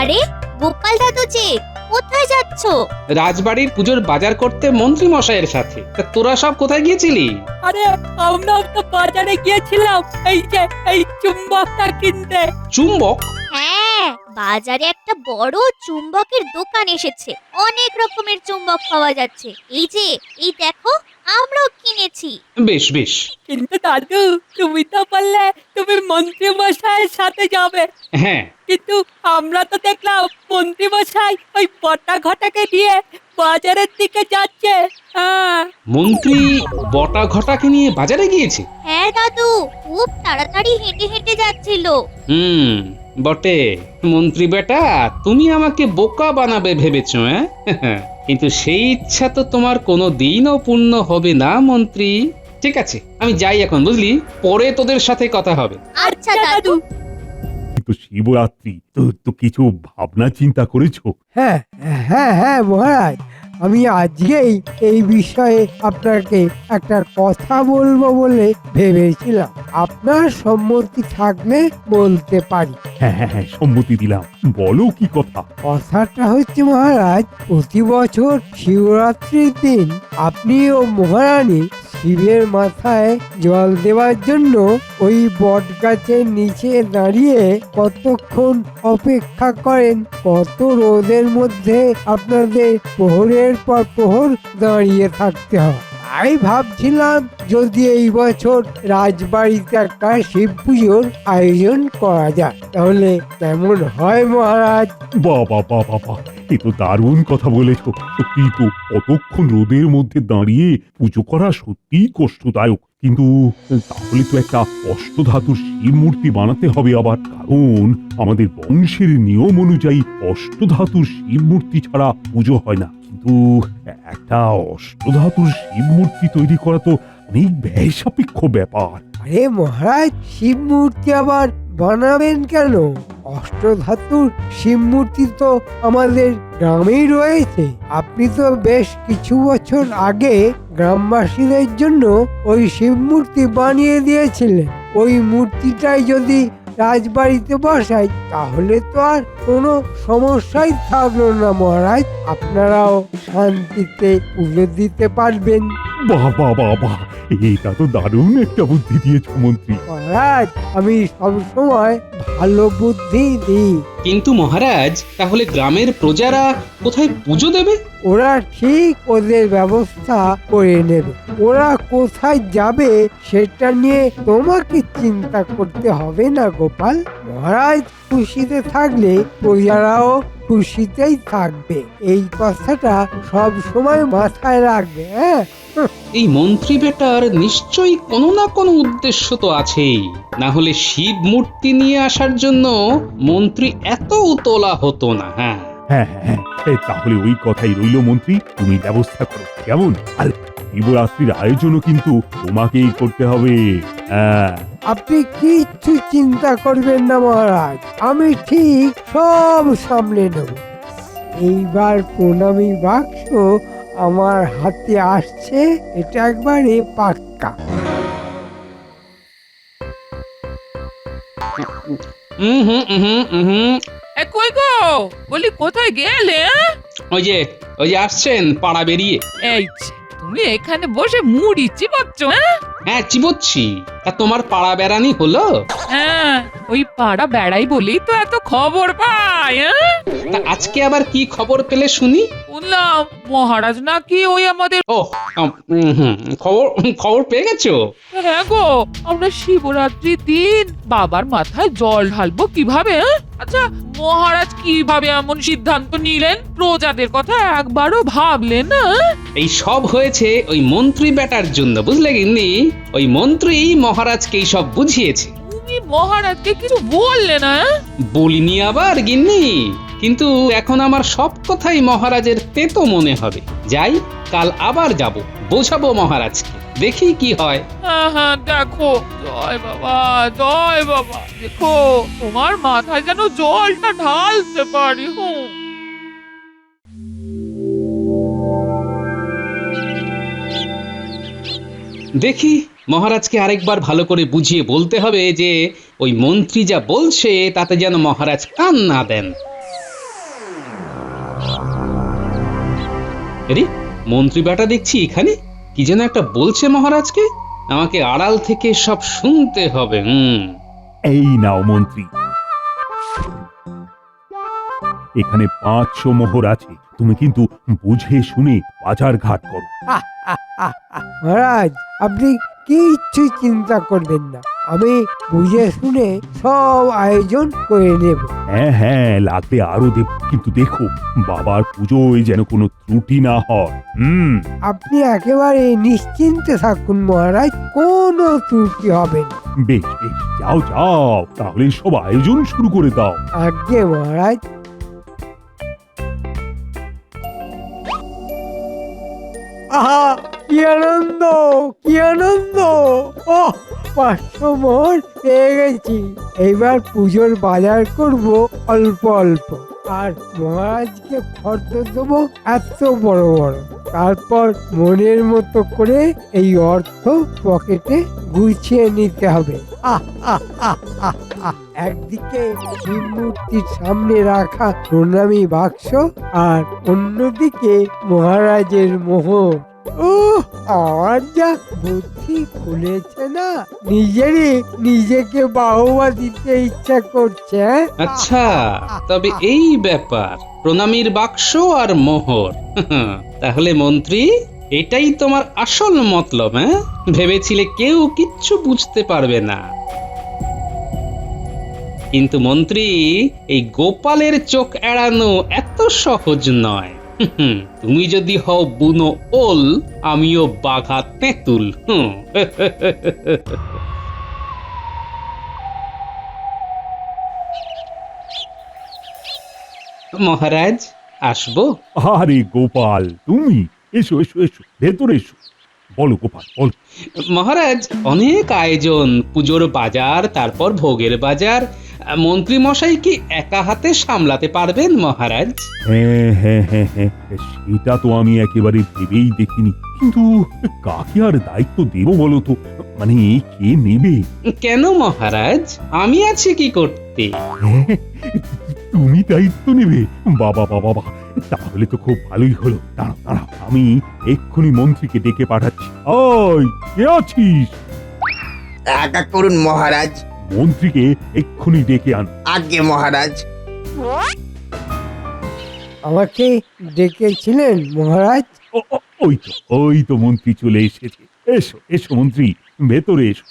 আরে গোপাল দাদু যে, কোথায় যাচ্ছো? রাজবাড়ির পুজোর বাজার করতে মন্ত্রী মশাইয়ের সাথে। তা তোরা সব কোথায় গিয়েছিলি? আরে আমরাও তো বাজারে গিয়েছিলাম এই চুম্বকটা কিনতে। চুম্বক? হ্যাঁ, বাজারে একটা বড় চুম্বকের দোকান এসেছে। অনেক রকমের চুম্বক পাওয়া যাচ্ছে। এই দেখো, আমরাও কিনেছি। বেশ বেশ। কিন্তু দাদু, তুমি তো বললে তুমি মন্ত্রী মশাইয়ের সাথে যাবে, হ্যাঁ, কিন্তু আমরা তো দেখলাম মন্ত্রী মশাই ওই বটা ঘটাকে দিয়ে বাজারের দিকে যাচ্ছে। হ্যাঁ, মন্ত্রী বটা ঘটাকে নিয়ে বাজারে গিয়েছে। হ্যাঁ দাদু, খুব তাড়াতাড়ি হেঁটে হেঁটে যাচ্ছিল। বটে। মন্ত্রী বেটা, তুমি আমাকে বোকা বানাবে ভেবেছো? কিন্তু সেই ইচ্ছা তো তোমার কোনো দিনও পূর্ণ হবে না মন্ত্রী। ঠিক আছে, আমি যাই এখন, বুঝলি? পরে তোদের সাথে কথা হবে। আচ্ছা দাদু। তো শিবরাত্রি তো কিছু ভাবনা চিন্তা করেছো? হ্যাঁ হ্যাঁ হ্যাঁ মহারাজ, আমি আজকেই এই বিষয়ে আপনাকে একটা কথা বলবো বলে ভেবেছিলাম। আপনার সম্মতি থাকলে বলতে পারি। হ্যাঁ হ্যাঁ হ্যাঁ, সম্মতি দিলাম, বলো কি কথা। কথাটা হচ্ছে মহারাজ, প্রতি বছর শিবরাত্রির দিন আপনি ও মহারানী শিবের মাথায় জল দেওয়ার জন্য ওই বট গাছের নিচে দাঁড়িয়ে কতক্ষণ অপেক্ষা করেন। কত রোদের মধ্যে আপনাদের প্রহরের পর প্রহর দাঁড়িয়ে থাকতে হয়। তাই ভাবছিলাম যদি এই বছর রাজবাড়িতে একটা শিব পুজোর আয়োজন করা যায়, তাহলে কেমন হয় মহারাজ? বাবা বাবা বাবা, এ তো দারুণ কথা বলেছো। সত্যি তো, কতক্ষণ রোদের মধ্যে দাঁড়িয়ে পুজো করা সত্যিই কষ্টদায়ক। কিন্তু তাহলে তো একটা অষ্টধাতুর শিব মূর্তি বানাতে হবে আবার, কারণ আমাদের বংশের নিয়ম অনুযায়ী অষ্টধাতুর শিব মূর্তি ছাড়া পুজো হয় না। কিন্তু একটা অষ্টধাতুর শিব মূর্তি তৈরি করা তো অনেক ব্যয় সাপেক্ষ ব্যাপার। আরে মহারাজ, শিব মূর্তি আবার বানাবেন কেন? অষ্টধাতুর শিব মূর্তি তো আমাদের গ্রামেই রয়েছে। আপনি তো বেশ কিছু বছর আগে গ্রামবাসীদের জন্য ওই শিব মূর্তি বানিয়ে দিয়েছিলেন। ওই মূর্তিটাই যদি রাজবাড়িতে বসাই তাহলে তো আর কোনো সমস্যাই থাকলো না মহারাজ। আপনারাও শান্তিতে পুজো দিতে পারবেন। বাবা বাবা, এটা তো দারুণ একটা বুদ্ধি দিয়েছো মন্ত্রী। মহারাজ, আমি সবসময় ভালো বুদ্ধি দিই। কিন্তু মহারাজ, তাহলে গ্রামের প্রজারা কোথায় পুজো দেবে? ওরা ঠিক ওদের ব্যবস্থা করে নেবে। ওরা কোথায় যাবে সেটা নিয়ে তোমাকে চিন্তা করতে হবে না গোপাল। মহারাজ খুশিতে থাকলে প্রজারাও খুশিতেই থাকবে। এই কথাটা সব সময় মাথায় রাখবে। হ্যাঁ, এই মন্ত্রী বেটার নিশ্চয়ই কোনো না কোনো উদ্দেশ্য তো আছেই, না হলে শিব মূর্তি নিয়ে আসার জন্য মন্ত্রী এত উতলা হতো না। হ্যাঁ হ্যাঁ হ্যাঁ হ্যাঁ, তাহলে ওই কথাই রইল মন্ত্রী, তুমি ব্যবস্থা করো কেমন? আর শিবরাত্রির আয়োজনও কিন্তু তোমাকেই করতে হবে। হ্যাঁ, আপনি কিচ্ছু চিন্তা করবেন না মহারাজ, আমি ঠিক সব সামলে নেব। এইবার প্রণামী বাক্স আমার হাতে আসছে, এটা একবারে পাক্কা। কই গো, বলি কোথায় গেলে? ওই যে আসছেন পাড়া বেরিয়ে। এই যে, তুমি এখানে বসে মুড়ি চিবাচ্ছ? হ্যাঁ, চিবোচ্ছি। তা তোমার পাড়া বেড়ানি হলো? হ্যাঁ, ওই পাড়া বেড়াই বলি তো এত খবর পাই। তা আজকে আবার কি খবর পেলে শুনি? শুনলাম মহারাজ নাকি ওই আমাদের। ও, খবর পেয়ে গেছো? হ্যাঁ গো, আমরা শিবরাত্রির দিন বাবার মাথায় জল ঢালবো কিভাবে? আচ্ছা, মহারাজ কিভাবে এমন সিদ্ধান্ত নিলেন? প্রজাদের কথা একবারও ভাবলেন না? এই সব হয়েছে ওই মন্ত্রী বেটার জন্য, বুঝলে গিন্নি? ওই মন্ত্রী মহারাজকে সব বুঝিয়েছে। তুমি মহারাজকে কিছু বললে না? বলিনি আবার গিন্নি, কিন্তু এখন আমার সব কথাই মহারাজের তেতো মনে হবে। যাই, কাল আবার যাব, বোঝাবো মহারাজকে, দেখি কি হয়। হ্যাঁ হ্যাঁ, দেখো, জয় বাবা, জয় বাবা, দেখো তোমার মাথায় যেন জলটা ঢালতে পারি। দেখি, মহারাজকে আরেকবার ভালো করে বুঝিয়ে বলতে হবে যে ওই মন্ত্রী যা বলছে তাতে যেন মহারাজ কান না দেন। আরে মন্ত্রী বেটা দেখছি এখানে কি যেন একটা বলছে মহারাজকে, আমাকে আড়াল থেকে সব শুনতে হবে। এই নাও মন্ত্রী, এখানে 500 মোহর আছে, তুমি কিন্তু বুঝে শুনে বাজার ঘাট করো। মহারাজ, আপনি কিচ্ছু চিন্তা করবেন না, আমি বুঝে শুনে সব আয়োজন করে নেব। হ্যাঁ হ্যাঁ, লাগবে আরো দেব, কিন্তু দেখো বাবার পুজোয় যেন কোনো ত্রুটি না হয়। আপনি একেবারে নিশ্চিন্তে থাকুন মহারাজ, কোনো ত্রুটি হবে না। বেশ বেশ, যাও যাও, তাহলে সব আয়োজন শুরু করে দাও। আজ্ঞে মহারাজ। আহা, কি আনন্দ, কি আনন্দ! ও 500 মোহর পেয়ে গেছি। এইবার পুজোর বাজার করব অল্প অল্প, আর মহারাজকে ফর্দ দেবো এত বড় বড়। তারপর মনের মতো করে এই অর্থ পকেটে গুছিয়ে নিতে হবে। আহ আহ আহ আহ আহ। একদিকে শিব মূর্তির সামনে রাখা প্রণামী বাক্স, আর অন্যদিকে মহারাজের মোহর। আমার যা বুদ্ধি খুলেছে না, নিজেকে বাহবা দিতে ইচ্ছা করছে। আচ্ছা, তবে এই ব্যাপার, প্রণামীর বাক্স আর মোহর। তাহলে মন্ত্রী, এটাই তোমার আসল মতলব? ভেবেছিলে কেউ কিচ্ছু বুঝতে পারবে না, কিন্তু মন্ত্রী, এই গোপালের চোখ এড়ানো এত সহজ নয়। তুমি যদি হও বুনো ওল, আমিও বাঘা তেঁতুল। মহারাজ, আসবো? আরে গোপাল, তুমি এসো এসো এসো, ভেতরে এসো। বলো গোপাল, বলো। মহারাজ, অনেক আয়োজন, পুজোর বাজার, তারপর ভোগের বাজার। মন্ত্রী মশাই কি একা হাতে সামলাতে পারবেন মহারাজ? হ্যাঁ হ্যাঁ হ্যাঁ হ্যাঁ, সেটা তো আমি একেবারে ভেবেই দেখিনি, কিন্তু কাকে আর দায়িত্ব দেবো বলো তো, মানে কে নেবে? কেন মহারাজ, আমি আছি কি করতে? হ্যাঁ, তুমি দায়িত্ব নেবে? বাবা বাবা বাবা, তাহলে তো খুব ভালোই হলো। দাঁড়াও দাঁড়াও, আমি এক্ষুনি মন্ত্রীকে ডেকে পাঠাচ্ছি। ওই, কে আছিস? আজ্ঞা করুন মহারাজ। মন্ত্রীকে এক্ষুনি ডেকে আন। আজ্ঞে মহারাজ। আমাকে ডেকেছিলেন মহারাজ? ওই তো মন্ত্রী চলে এসেছে। এসো এসো মন্ত্রী, ভেতরে এসো।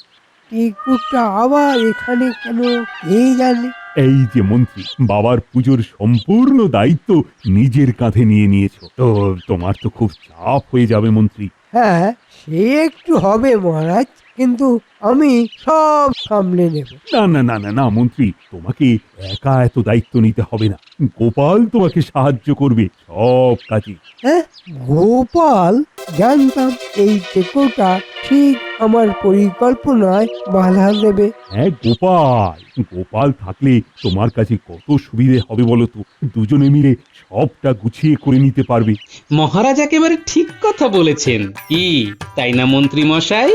টিকুটা আবার এখানে কেন, কে জানে? এই যে মন্ত্রী, বাবার পুজোর সম্পূর্ণ দায়িত্ব নিজের কাঁধে নিয়ে নিয়েছো, তো তোমার তো খুব চাপ হয়ে যাবে মন্ত্রী। হ্যাঁ, সে একটু হবে মহারাজ, কিন্তু আমি সব সামলে নেব। না না না না না মন্ত্রী, তোমাকে একা এত দায়িত্ব নিতে হবে না, গোপাল তোমাকে সাহায্য করবে সব কাজে। হ্যাঁ, গোপাল? জানতাম এই টেকোটা ঠিক আমার পরিকল্পনায় বাধা দেবে। হ্যাঁ গোপাল, গোপাল থাকলে তোমার কাছে কত সুবিধে হবে বলো তো, দুজনে মিলে সবটা গুছিয়ে করে নিতে পারবে। মহারাজ একেবারে ঠিক কথা বলেছেন, কি তাই না মন্ত্রী মশাই?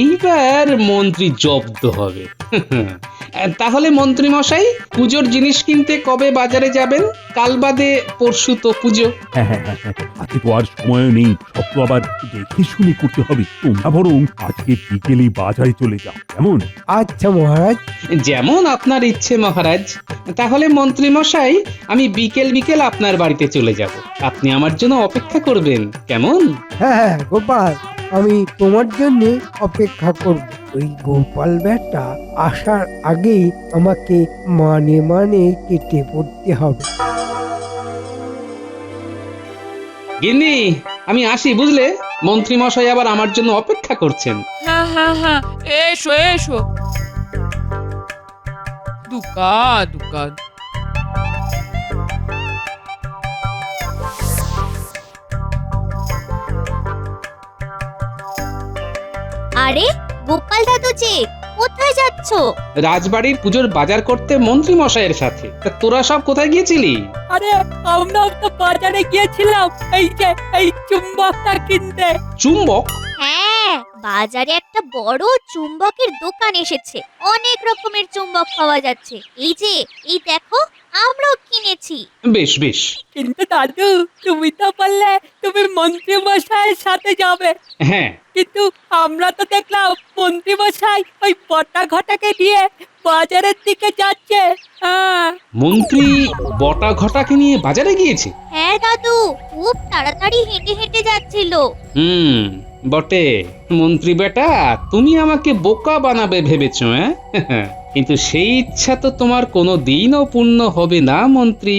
এইবার মন্ত্রী জব্দ হবে। তাহলে মন্ত্রী মশাই, পুজোর জিনিস কিনতে কবে বাজারে যাবেন? কাল বাদে পরশু তো পুজো। হ্যাঁ হ্যাঁ হ্যাঁ হ্যাঁ, আজকে তো আর সময় নেই, সব তো আবার দেখে শুনে করতে হবে। তোমরা বরং আজকে বিকেলে বাজারে চলে যাও, কেমন? আচ্ছা মহারাজ। যেমন আপনার ইচ্ছে মহারাজ। তাহলে মন্ত্রী মশাই, আমি বিকেল বিকেল আপনার বাড়িতে চলে যাব, আপনি আমার জন্য অপেক্ষা করবেন, কেমন? হ্যাঁ হ্যাঁ গোপাল, আমি তোমার জন্য অপেক্ষা করব। ওই গোপাল ব্যাটা আসার আগেই আমাকে মানে মানে কেটে পড়তে হবে। গিন্নি, আমি আসি বুঝলে, মন্ত্রী মশাই আবার আমার জন্য অপেক্ষা করছেন। হ্যাঁ হ্যাঁ হ্যাঁ, এসো এসো। দুকা দুকা। আরে গোপাল দাদু যে, কোথায় যাচ্ছো? রাজবাড়ির পুজোর বাজার করতে মন্ত্রী মশাইয়ের সাথে। তা তোরা সব কোথায় গিয়েছিলি? আরে আমরাও তো বাজারে গিয়েছিলাম এই চুম্বকটা কিনতে। চুম্বক? হ্যাঁ, বাজারে একটা বড় চুম্বকের দোকান এসেছে, অনেক রকমের চুম্বক পাওয়া যাচ্ছে। এই যে, এই দেখো, আমরাও কিনেছি। বেশ বেশ। কিন্তু দাদু, তুমি তো বললে তুমি মন্ত্রী মশাইয়ের সাথে যাবে, হ্যাঁ, কিন্তু আমরা তো দেখলাম মন্ত্রী মশাই ওই বটা ঘটাকে নিয়ে বাজারের দিকে যাচ্ছে। হ্যাঁ, মন্ত্রী বটা ঘটাকে নিয়ে বাজারে গিয়েছে। হ্যাঁ দাদু, খুব তাড়াতাড়ি হেঁটে হেঁটে যাচ্ছিল। বটে। মন্ত্রী বেটা, তুমি আমাকে বোকা বানাবে ভেবেছো, হ্যাঁ? কিন্তু সেই ইচ্ছা তো তোমার কোনো দিনও পূর্ণ হবে না মন্ত্রী।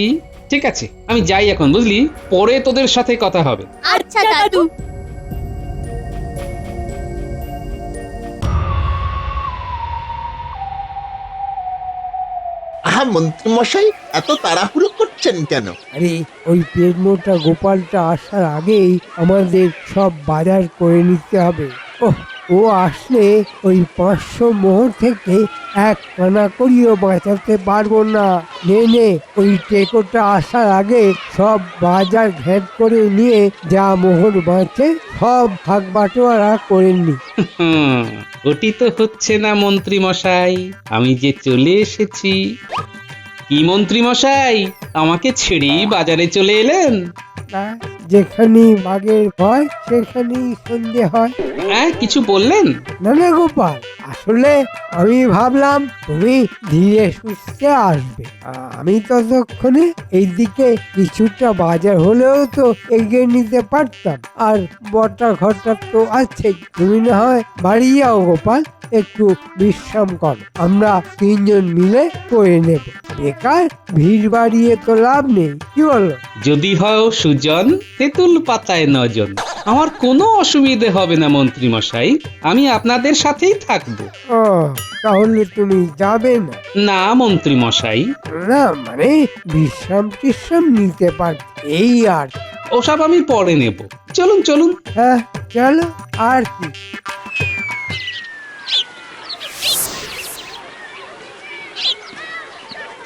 ঠিক আছে, আমি যাই এখন, বুঝলি? পরে তোদের সাথে কথা হবে। আচ্ছা দাদু। আহা মন্ত্রী মশাই, এত তাড়াহুড়ো করছেন কেন? আরে ওই পেট মোটা গোপালটা আসার আগেই আমাদের সব বাজার করে নিতে হবে। ওহ, ও আসলে ওই 500 মোহর থেকে এক কানা করিও বাঁচাতে পারবো না। নে নে, ওই টেকোটা আসার আগে সব বাজার ঘ্যাট করে নিয়ে যা মোহর বাঁচে সব ভাগ বাটোয়ারা করে নি। ওটি তো হচ্ছে না মন্ত্রী মশাই, আমি যে চলে এসেছি। কি মন্ত্রী মশাই, আমাকে ছেড়েই বাজারে চলে এলেন? না, যেখানেই বাঘের ভয় সেখানেই সন্ধে হয়। হ্যাঁ, কিছু বললেন? না না গোপাল, আসলে আমি ভাবলাম তুমি ধীরে সুস্থে আসবে। আমি ততক্ষণে এইদিকে কিছুটা বাজার হলেও তো এগিয়ে নিতে পারতাম। আর বটা ঘরটা তো আছেই, তুমি না হয় বাড়ি যাও গোপাল, একটু বিশ্রাম করো, আমরা 3 জন মিলে করে নেব। বেকার ভিড় বাড়িয়ে তো লাভ নেই, কি বলো? যদি হও সুজন, তেঁতুল পাতায় নজন। আমার কোনো অসুবিধে হবে না মন্ত্রী মশাই, আমি আপনাদের সাথেই থাকবো। ও, তাহলে তুমি যাবে না? না মন্ত্রী মশাই, না মানে বিশ্রাম টিশ্রাম নিতে পার, এই আর। ওসব আমি পরে নেব। চলুন চলুন। হ্যাঁ চলো, আর কি।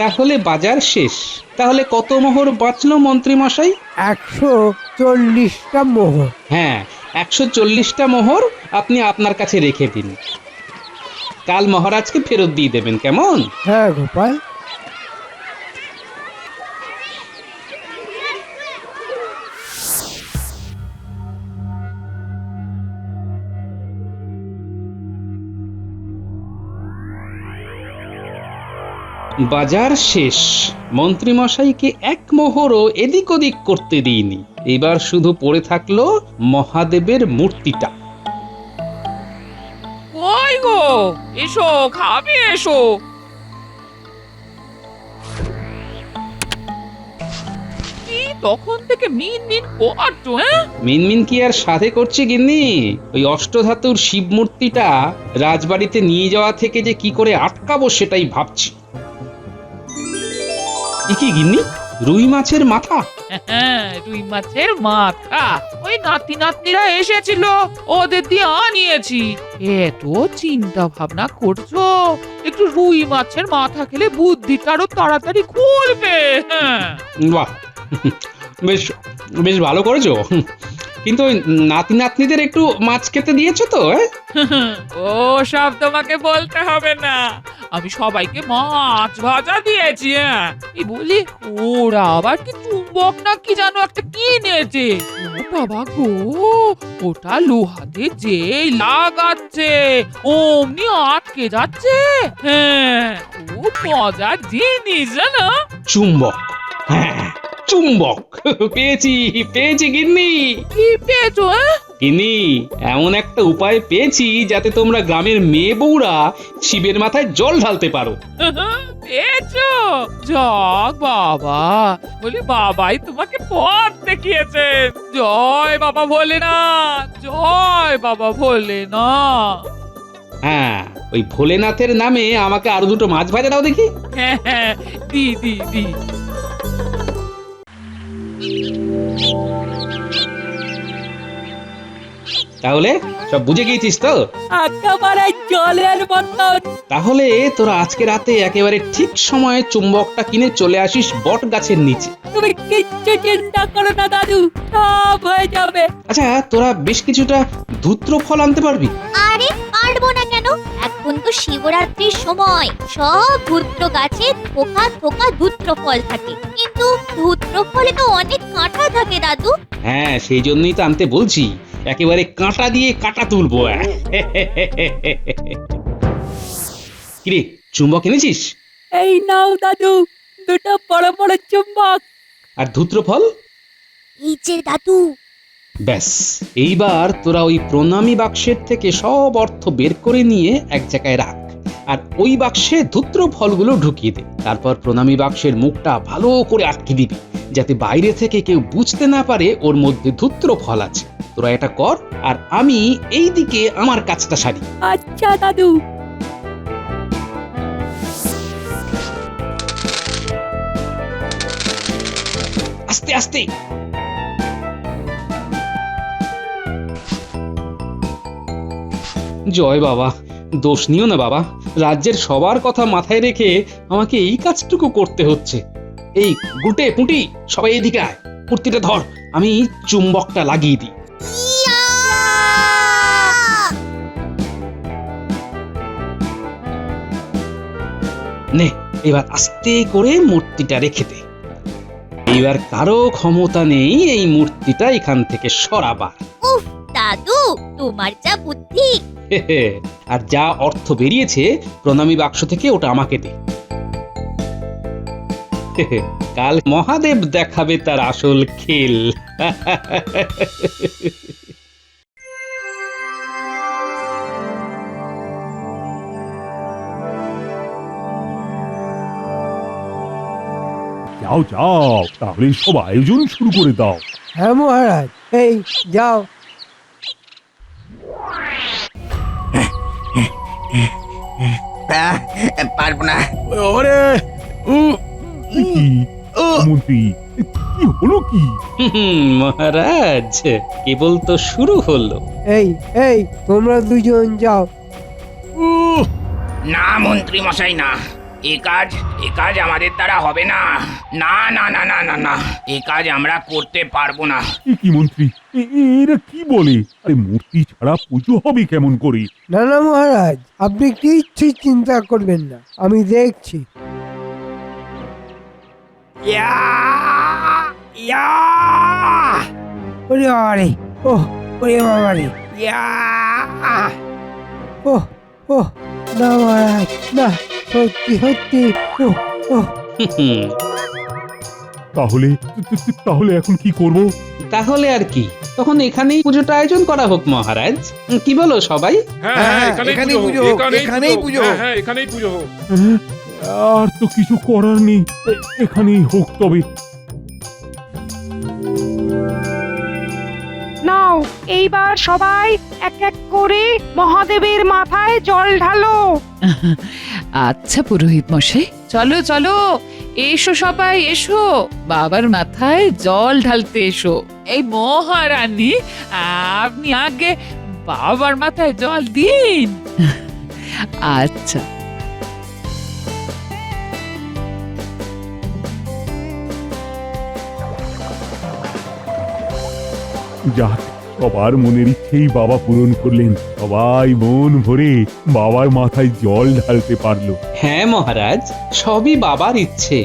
তাহলে বাজার শেষ। তাহলে কত মোহর বাঁচলো মন্ত্রী মশাই? 140টা মোহর। হ্যাঁ, 140টা মোহর আপনি আপনার কাছে রেখে দিন। কাল মহারাজকে ফেরত দিয়ে দেবেন, কেমন? হ্যাঁ গোপাল। বাজার শেষ। মন্ত্রী মশাইকে এক মোহরও এদিক ওদিক করতে দিইনি। এবার শুধু পড়ে থাকলো মহাদেবের মূর্তিটা। কই গো, এসো, খাবে এসো। কি তখন থেকে মিন মিন করছো? হ্যাঁ, মিনমিন কি আর সাধে করছে গিন্নি? ওই অষ্টধাতুর শিব মূর্তিটা রাজবাড়িতে নিয়ে যাওয়া থেকে যে কি করে আটকাবো সেটাই ভাবছি। কি গিন্নি, রুই মাছের মাথা? হ্যাঁ, রুই মাছের মাথা ওই নাতি নাতনিরা এসেছিল, ওদের দিয়ে আনিয়েছি। এত চিন্তা ভাবনা করছো, একটু রুই মাছের মাথা খেলে বুদ্ধিটা আরো তাড়াতাড়ি খুলবে। হ্যাঁ, বাহ, বেশ বেশ ভালো করেছো। কিন্তু ওই নাতি নাতনিদের একটু মাছ খেতে দিয়েছো তো? ও সব তোমাকে বলতে হবে না, আমি সবাইকে মাছ ভাজা দিয়েছি। হ্যাঁ, এই বলি ওরা আবার কি চুম্বক না কি জানো একটা কিনেছে। ও বাবা গো, ওটা লোহাতে যেই লাগাচ্ছে অমনি আটকে যাচ্ছে। হ্যাঁ, খুব মজার জিনিস জানো। চুম্বক? হ্যাঁ, চুম্বক পেয়েছি পেয়েছি গিন্নি। কি পেয়েছো? গিন্নি, এমন একটা উপায় পেয়েছি যাতে তোমরা গ্রামের মেয়ে বউরা শিবের মাথায় জল ঢালতে পারো। পেয়েছো? যাক বাবা, বলি বাবাই তোমাকে পথ দেখিয়েছেন। জয় বাবা ভোলেনাথ, জয় বাবা ভোলেনাথ। হ্যাঁ, ওই ভোলেনাথের নামে আমাকে আরো দুটো মাছ ভাজা দাও দেখি। হ্যাঁ হ্যাঁ, দি দি দি। তাহলে সব বুঝে গিয়েছিস তো? একেবারে জলের মতন। তাহলে তোরা আজকে রাতে একেবারে ঠিক সময়ে চুম্বকটা কিনে চলে আসিস বট গাছের নিচে। তুমি কিচ্ছু চিন্তা করো না দাদু, সব হয়ে যাবে। আচ্ছা, তোরা বেশ কিছুটা ধূত্র ফল আনতে পারবি? আরে পারবো না কেন? এখন তো শিবরাত্রির সময়, সব ধূত্র গাছে থোকা থোকা ধূত্র ফল থাকে, কিন্তু ধূত্র ফলে তো অনেক কাঁটা থাকে দাদু। হ্যাঁ, সেই জন্যই তো আনতে বলছি, একেবারে কাঁটা দিয়ে কাঁটা তুলবো। কিরে, চুম্বক এনেছিস? এই নাও দাদু, দুটো বড় বড় চুম্বক। আর ধূত্র ফল? এই যে দাদু। ব্যাস, এইবার তোরা ওই প্রণামী বাক্সের থেকে সব অর্থ বের করে নিয়ে এক জায়গায় রাখ, আর ওই বাক্সে ধূত্র ফলগুলো ঢুকিয়ে দে। তারপর প্রণামী বাক্সের মুখটা ভালো করে আটকে দিবি, যাতে বাইরে থেকে কেউ বুঝতে না পারে ওর মধ্যে ধূত্র ফল আছে। তোরা এটা কর, আর আমি এই দিকে আমার কাজটা সারি। আচ্ছা দাদু। আস্তে আস্তে। জয় বাবা, দোষ নিও না বাবা, রাজ্যের সবার কথা মাথায় রেখে আমাকে এই কাজটুকু করতে হচ্ছে। এই গুটে পুঁটি, সবাই এদিকে আয়, কুর্তিটা ধর, আমি চুম্বকটা লাগিয়ে দিই। নে, এবার আস্তে করে মূর্তিটা রেখে দে। এবার কারো ক্ষমতা নেই এই মূর্তিটা এখান থেকে সরাবার। উফ দাদু, তোমার যা বুদ্ধি। আর যা অর্থ বেরিয়েছে প্রণামী বাক্স থেকে ওটা আমাকে দে। কাল মহাদেব দেখাবে তার আসল খেল। যাও যাও, তাহলে সব আয়োজন শুরু করে দাও। হ্যাঁ মহারাজ, এই যাও। পারবো না। ওরে এ কি মন্ত্রী, কি হলো কি? মহারাজ, কেবল তো শুরু হলো। এই এই তোমরা দুজন যাও। না মন্ত্রী মশাই, না, এ কাজ আমাদের দ্বারা হবে না। না না না না না না, এ কাজ আমরা করতে পারবো না। এ কি মন্ত্রী, এরা কি বলে? আরে মূর্তি ছাড়া পুজো হবে কেমন করে? না না মহারাজ, আপনি কিচ্ছু চিন্তা করবেন না, আমি দেখছি। ওরে আরে, ও ওরে বাবা রে, ও ও না মহারাজ, না, সত্যি সত্যি, ও ও তাহলে তাহলে এখন কি করব? তাহলে আর কি, তখন এখানেই পুজোটা আয়োজন করা হোক মহারাজ। কি বলো সবাই? এখানেই পুজো হোক, এখানেই পুজো হোক। হ্যাঁ, আর তো কিছু করার নেই, এখানেই হোক তবে। নাও, এইবার সবাই এক এক করে মহাদেবের মাথায় জল ঢালো। আচ্ছা পুরোহিত মশাই, চলো চলো, এসো সবাই এসো, বাবার মাথায় জল ঢালতে এসো। এই মহারানী, আপনি আগে বাবার মাথায় জল দিন। আচ্ছা। যাক, সবার মনের ইচ্ছেই বাবা পূরণ করলেন। সবাই মন ভরে বাবার মাথায় জল ঢালতে পারলো। হ্যাঁ মহারাজ, সবই বাবার ইচ্ছে।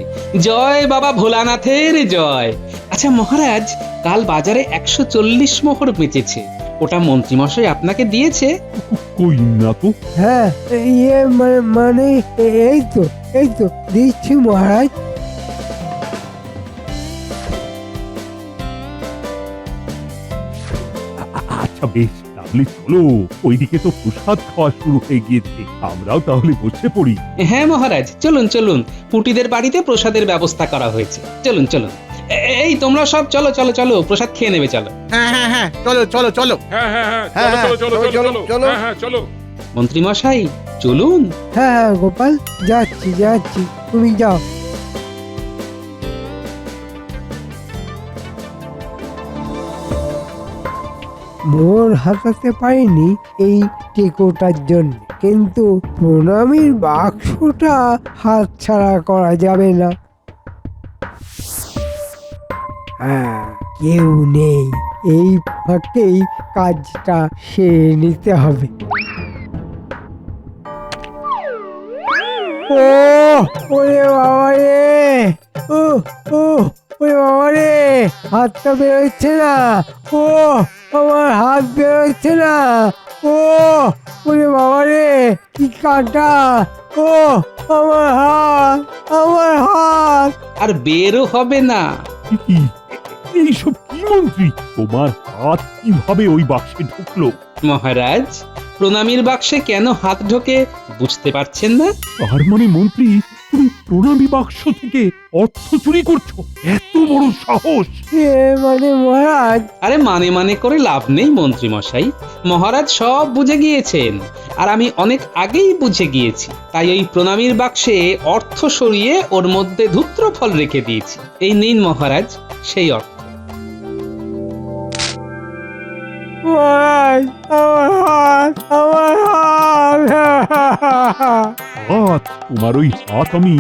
জয় বাবা ভোলানাথের জয়। আচ্ছা মহারাজ, কাল বাজারে 140 মোহর বেচেছে, ওটা মন্ত্রীমশাই আপনাকে দিয়েছে? কই না তো। হ্যাঁ, ইয়ে মানে এই তো দিচ্ছি মহারাজ। আচ্ছা বেশ, তাহলে চলো, ওইদিকে তো প্রসাদ খাওয়া শুরু হয়ে গিয়েছে, আমরাও তাহলে বসে পড়ি। হ্যাঁ মহারাজ, চলুন চলুন, পুটিদের বাড়িতে প্রসাদের ব্যবস্থা করা হয়েছে। চলুন চলুন, এই তোমরা সব চলো চলো চলো, প্রসাদ খেয়ে নেবে, চলো। হ্যাঁ চলো চলো চলো। চলো। মন্ত্রীমশাই চলুন। হ্যাঁ হ্যাঁ গোপাল, যাচ্ছি যাচ্ছি, তুমি যাও। মোহর হাতাতে পারিনি এই টেকোটার জন্য, কিন্তু প্রণামীর বাক্সটা হাতছাড়া করা যাবে না। হ্যাঁ, কেউ নেই, এই ফাঁকেই কাজটা সেরে নিতে হবে। ও ওরে বাবা রে, ও ও ওরে বাবা রে, হাতটা বেরোচ্ছে না, ও আমার হাত বেরোচ্ছে না, ও ওরে বাবা রে, কি কাটা, ও আমার হাত, আমার হাত। আর বেরও হবে না। কি এইসব কি মন্ত্রী? তোমার হাত কিভাবে ওই বাক্সে ঢুকলো? মহারাজ, প্রণামীর বাক্সে কেন হাত ঢোকে বুঝতে পারছেন না? তার মানে মন্ত্রী, তুমি প্রণামী বাক্স থেকে অর্থ চুরি করছো? এত বড় সাহস! মানে মহারাজ, আরে মানে করে লাভ নেই মন্ত্রী মশাই। মহারাজ সব বুঝে গিয়েছেন, আর আমি অনেক আগেই বুঝে গিয়েছি। তাই ওই প্রণামীর বাক্সে অর্থ সরিয়ে ওর মধ্যে ধূত্র ফল রেখে দিয়েছি। এই নিন মহারাজ সেই অর্থ। মহারাজ, আমার হাত, আমার হাত। হাত? তোমার ওই হাত আমি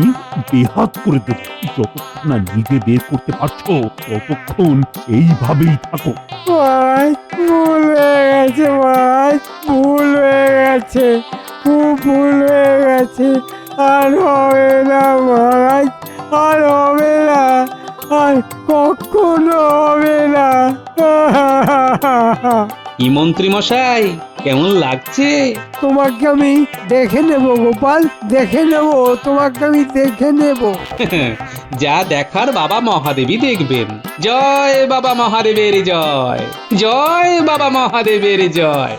বেহাত করে দেব। যতক্ষণ না নিজে বের করতে পারছো ততক্ষণ এইভাবেই থাকো। মহারাজ, ভুল হয়ে গেছে মহারাজ, ভুল হয়ে গেছে, খুব ভুল হয়ে গেছে। আর হবে না মহারাজ, আর হবে না, আর কখনো হবে না। কি মন্ত্রী মশাই, কেমন লাগছে? তোমাকে আমি দেখে নেব গোপাল, দেখে নেব, তোমাকে আমি দেখে নেব। যা দেখার বাবা মহাদেবী দেখবেন। জয় বাবা মহাদেবের জয়, জয় বাবা মহাদেবের জয়।